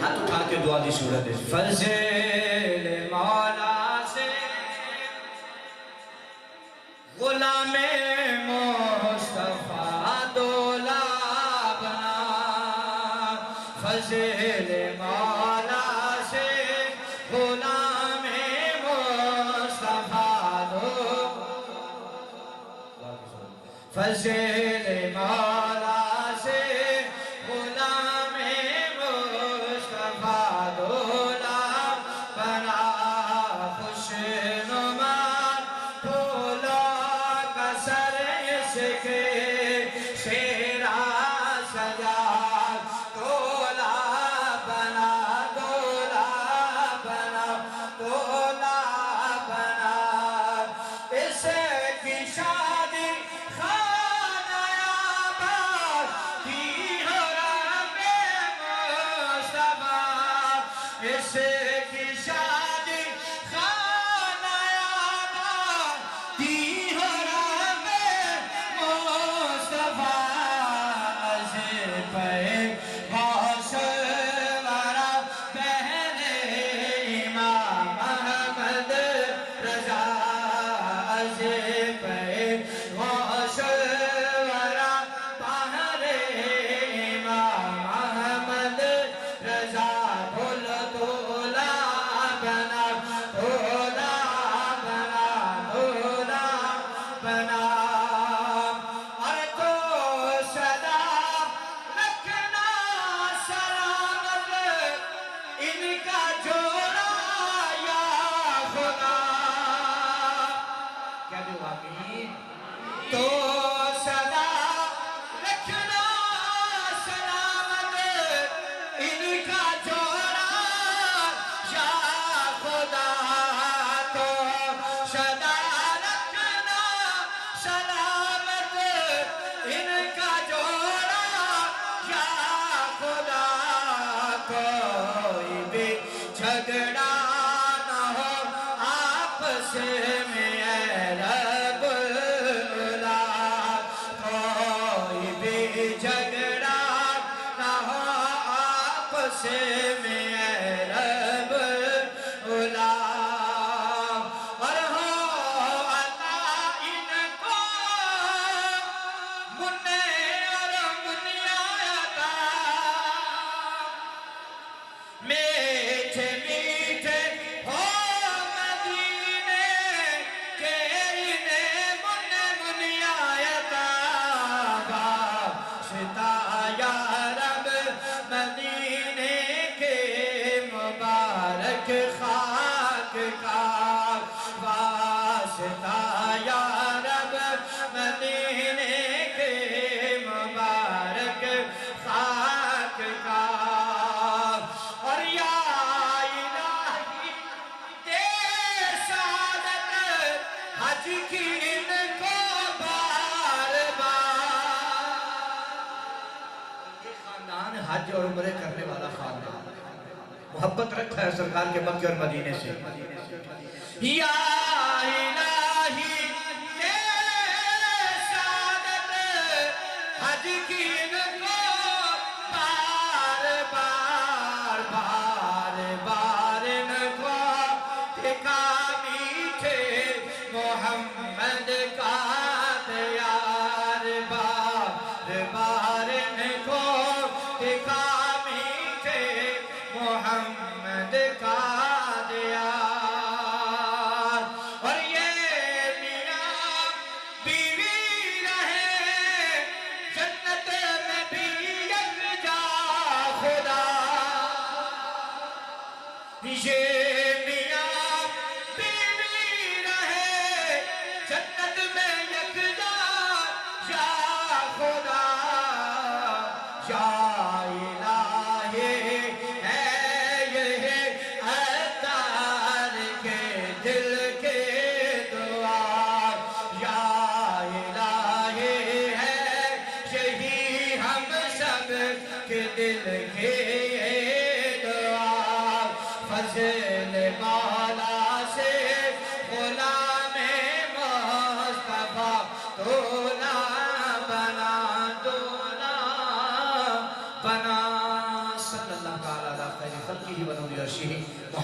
ہاتھ اٹھا کے دعا دی صورت ہے فضل مولا سے غلام مصطفیٰ دولا بنا فضل مولا سے غلام مصطفیٰ دولا فضل مولا سے غلام مصطفیٰ دولا بنا خوشنما شیرا سجا دولا بنا دولا بنا دولا بنا اس کی شادی خانہ آباد کی ہو رب مصطفیٰ اس کی شادی خانہ آباد کی ہو رب مصطفیٰ تو صدا رکھنا سلامت ان کا جوڑا یا خدا تو صدا رکھنا سلامت ان کا جوڑا یا خدا کوئی بھی جھگڑا نہ ہو آپس میں اے رب جھگڑا نہ ہو آپس میں اے رب اولا اور ہو اللہ ان کو منع اور منیا عطا میٹھے میٹھے ہو مدینے کے انہیں منیا عطا یا رب مدینے کے مبارک خاک کا واسطہ یا رب مدینے کے مبارک خاک کا اور یا الہی دے سعادت حج کی ان کو بار بار حج اور عمرے کرنے والا خاندان محبت رکھتا ہے سرکار کے مکہ اور مدینے سے یا الہی دے سعادت حج کی ان کو بار بار بار بار ان کو ٹھکا میٹھے محمد کا دیار بار بار ان کو ٹھکا میٹھے محمد کا دیار اور یہ میاں بیوی رہے جنت میں بھی یکجا خدا یہ میاں بیوی رہے جنت میں یکجا یا خدا یا الہی ہے یہ عطار کے دل کے دعا یا الہی ہے یہی ہم سب کے دل کے دعا فضل تعالی علی خیر خلقہ و نور عرشہ